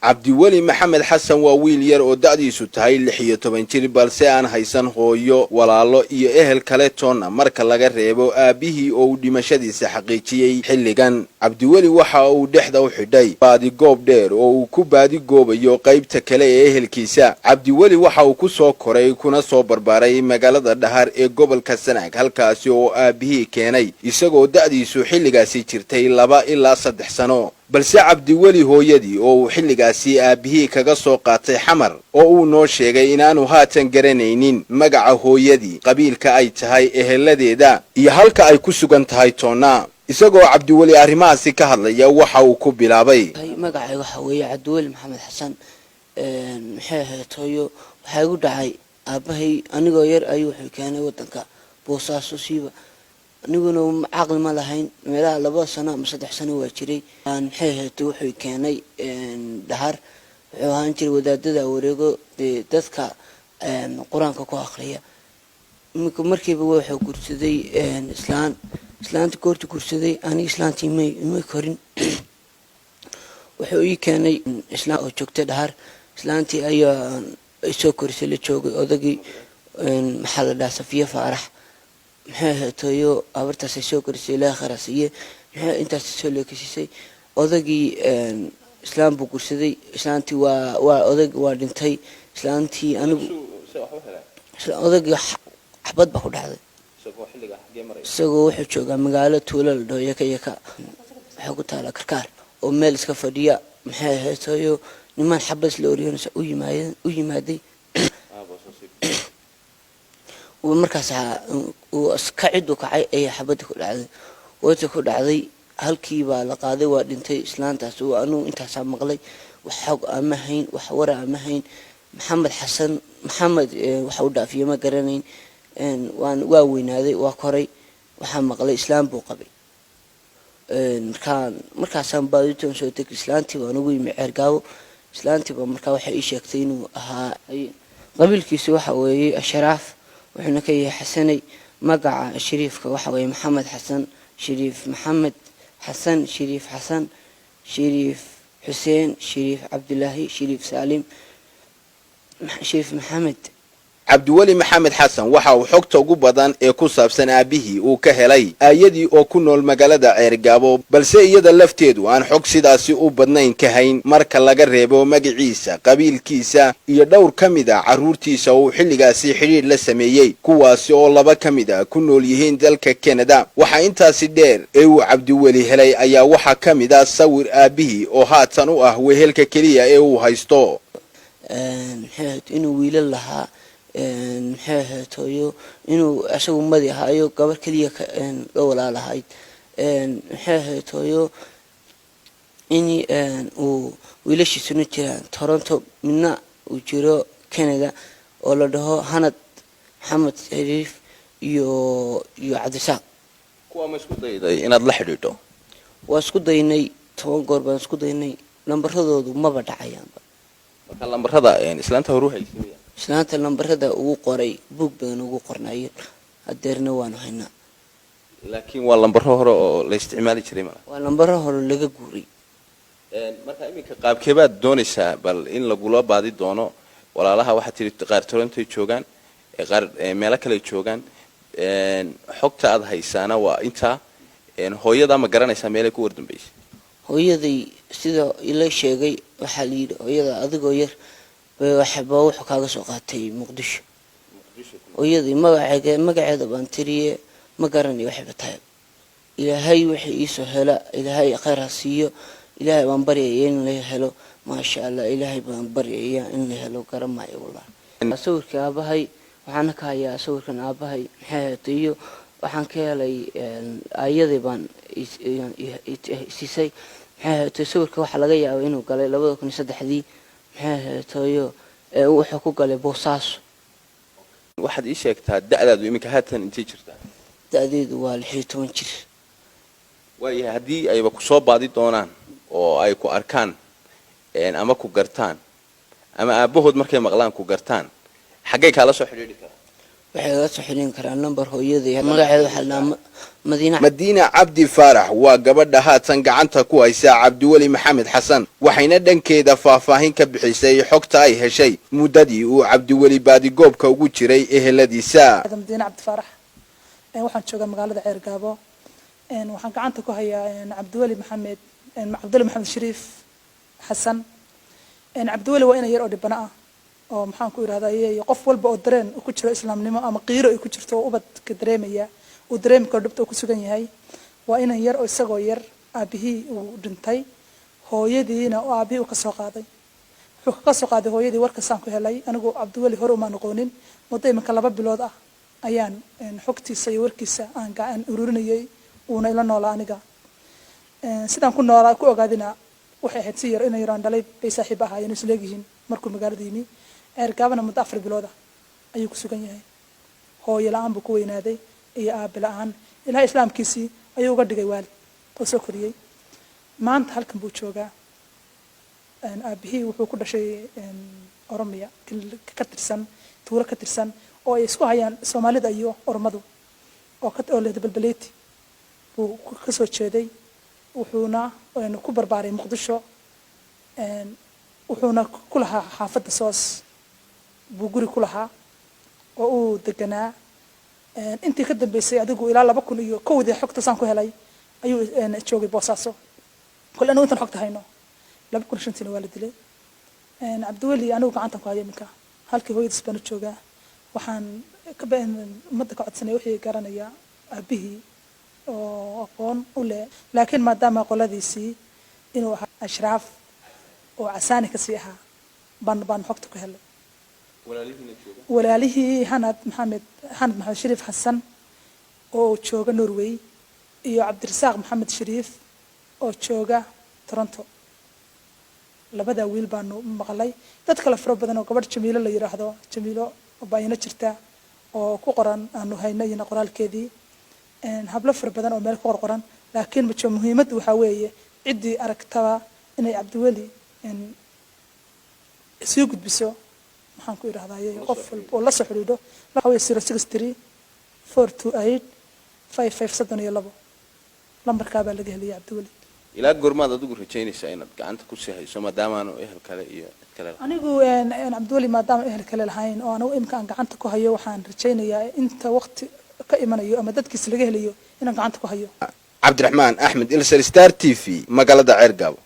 cabdiweli maxamed xasan waa wiil yar oo da'diisu tahay 16 jir balse aan haysan hooyo walaalo iyo ehel kale toona marka laga reebo aabihii oo dhimashadiisa xaqiijiyay xilligan cabdiweli waxa uu dhexda u xidhay baadi goob dheer oo uu ku baadi goobayo qaybta kale ee ehelkiisa cabdiweli waxa uu ku soo koray kuna soo barbaaray magaalada Dhahar ee gobolka Sanaag halkaasi oo aabihii keenay isagoo da'diisu xilligaasi jirtay 2 ilaa 3 sano balse cabdiweli hooyadii oo xilligaasi aabihii kaga soo qaatay xamar oo uu noo sheegay inaanu haatan garanaynin magaca hooyadii qabiilka ay tahay eheladeeda iyo halka ay ku sugan tahay toona isagoo cabdiweli arrimahaasi ka hadlaya waxa uu ku bilaabay magacay waxa weeye cabdiweli maxamed xasan hooyo waxa ugu dhacay aabahay anigoo yar ayuu keenay wadanka Boosaaso siiba aniguna aqal ma lahayn meelaha 2 sano ama 3 sano waa jiray aan wuxuu keenay Dhahar wuxuu ahaan jiray wadaadada wareego dadka quraanka ku akhriya markiiba wuxuu gursaday islaanta koorti gursaday ani islaantii ma korin wuxuu ii keenay islaan oo joogtay Dhahar islaantii ayaa soo korisay la joogay odagii maxaa la dhahaa Safiya Faarax tooyo abartaas soo korisay la kharasiye intaas soo leekisay odagii islaam buu gursaday islaantii waa odag waa dhintay islaantii anigu odagii xabad baa ku dhacday isagoo wuxuu joogaa magaalo tuulo la dhaho yaka waxa ku taala Karkaar oo meel iska fadhiya tooyo niman xabas la oriyay u yimaaday ومركز وسكعد وكعي أي حبته كل عذي وتكل عذي هالكي بالقاضي ودنتي إسلام تسوى أنو أنت حسب مغلي وحق أمهين وحورة أمهين محمد حسن محمد وحودا في ما قرنين وان واوين هذي وقري وحمد مغلي إسلام بوقبي كان مركز سام باديتون شوتك إسلام تبى نقول معرقاو إسلام تبى مركز وحيش يكتين وها قبل كيسو حوي الشراف وحنا كي حسني مقع شريف كوحوي محمد حسن شريف محمد حسن شريف حسن شريف حسين شريف عبد الله شريف سالم شريف محمد cabdiweli maxamed xasan waxa uu xogta ugu badan ee ku saabsan aabihii uu ka helay aayadii oo ku nool magaalada Ceergaabo balse iyada lafteedu aan xog sidaasi u badnayn ka hayn marka laga reebo magaciisa qabiilkiisa iyo dhowr kamida caruurtiisa oo xilligaasi xiriir la sameeyay kuwaasi oo 2 kamida ku nool yihiin dalka Canada waxa intaasi dheer ee uu cabdiweli helay ayaa waxa kamida sawir aabihii oo haatan u ah wehelka kaliya ee uu haysto inuu wiilal lahaa tooyo inuu asagu madi ahaayo gabar kaliya la walaalahayd tooyo in uu wiilashiisuna jiraan Toronto midna uu jiro Canada oo la dhaho Hanad Maxamed Shariif iyo Cabdisaaq kuwa ma isku dayday inaad la xidhiidho waa isku daynay 10 goor baan isku daynay lambaradoodu ma badhacayaan marka lambarada islaanta horu haysiiyay islaanta lambarada ugu qoray book badan ugu qornay adeerna waan haynaa laakiin waa lambaro hore oo la isticmaali jiray ma waa lambaro hore laga guuray marka iminka qaabkeebaad doonaysaa bal in lagu la baadi doono walaalaha waxa tiri qaar Toronto joogan qaar meel kale joogan xogta aad haysaana waa inta hooyada ma garanaysaa meel ay ku wardambeysay hooyadii sida ila sheegay waxa la yiri hooyada adigoo yar waxba wuxuu kaaga soo qaatay Muqdisho hooyadii magaceeda baan tiriye ma garanay waxba tahay ilaahay wixii ii soo hela ilaahay khayr ha siiyo ilaahay baan baryayaa in la helo ma sha Allah ilaahay baan baryayaa in la helo garamaayo wallahi sawirka aabahay waxaan ka hayaa sawirkan aabahay iyo waxaan ka helay aayadii baan isisay sawirka waxa laga yaabaa inuu galay 2003 tooyo wuxuu ku galay Boosaaso waxaad ii sheegtaa da'daadu iminka haatan intee jirtaa da'deedu waa 16 jir waayahay hadii ayba ku soo baadi doonaan oo ay ku arkaan ama ku gartaan ama aabahood markay maqlaan ku gartaan xagee kala soo xiriiri karaan waxay la soo xiriin karaan number hooyadii magaceeda waxa la madiina cabdi faarax waa gabadha haatan gacanta ku haysa cabdiweli maxamed xasan waxayna dhankeeda faahfaahin ka bixisay xogta ay heshay muddadii uu cabdiweli baadigoobka ugu jiray eheladiisa. madiina cabdi faarax waxaan joogaa magaalada Ceergaabo waxaan gacanta ku hayaa cabdiweli maxamed shariif xasan cabdiweli waa inay yar oo dhibana ah oo maxaan ku iraahdaa qof walba oo dareen ku jiro islaamnimo ama qiiro ay ku jirto oo ubad ka dareemaya oo dareemka dhibta ku sugan yahay waa inay yar oo isagoo yar aabihii uu dhintay hooyadiina oo aabihii ka soo qaaday wuxuu ka soo qaaday hooyadii warka saan ku helay anigu cabdiweli hore uma noqonin muddo iminka 2 bilood ah ayaan xogtiisa iyo warkiisa aan gacan ururinayay uuna ila noolaa aniga sidaan ku noolaa ku ogaadina waxay ahayd si yar inay yaraan dhalay bay saaxiib ahaayeen isla leeyihiin markuu magaalada yimi Ceergaabana muddo 4 bilood ah ayuu ku sugan yahay hooyo la'aan buu ku weynaaday iyo aab la'aan ilaahay islaamkiisii ayuu uga dhigay waalid oo soo koriyay maanta halkan buu joogaa aabihii wuxuu ku dhashay Oromiya ka tirsan tuulo ka tirsan oo ay isku hayaan Soomaalida iyo Oromadu oo leh balbaleeti buu ka soo jeeday wuxuuna ku barbaaray Muqdisho wuxuuna ku lahaa xaafadda Soos buu guri ku lahaa oo uu deganaa intii ka dambeysay adigu ilaa 2001 xogta saan ku helay ayuu joogay Boosaaso kulana intaan xogta hayno 2005 waa la dilay cabdiweli anigu gacanta ku hayo minka halkii hooyadiis baan joogaa waxaan ka been umada ka codsanay wixii garanaya aabihii oo aqoon u leh laakiin maadaama qoladiisii inuu ahaa ashraaf oo casaani ka sii ahaa baan xogta ku helay walaalihii hanad maxamed shariif xasan oo jooga Norway iyo cabdirasaaq maxamed shariif oo jooga Toronto labada wiil baan maqlay dad kale faro badan oo gabadh Jamiilo la yiraahdo Jamiilo oo bayna jirta oo ku qoran aanu haynayna qoraalkeedii hablo faro badan oo meel ku qoran laakiin muhiimaddu waxa weeye cidii aragtaba inay cabdiweli soo gudbiso waxaan ku iraahdaa qof oo la soo xiriiro waxa weeye 063 428 5532 lambarka baa laga helay cabdiweli ilaa goormaad adigu rajaynaysaa inaad gacanta ku sii hayso maadaama aanu ehel kale iyo cid kale anigu cabdiweli maadaama ehel kale lahayn oo anigu imka aan gacanta ku hayo waxaan rajaynayaa inta waqti ka imanayo ama dadkiisa laga helayo inaan gacanta ku hayo Cabdiraxmaan Axmed Ilsar Star TV magaalada Ceergaabo.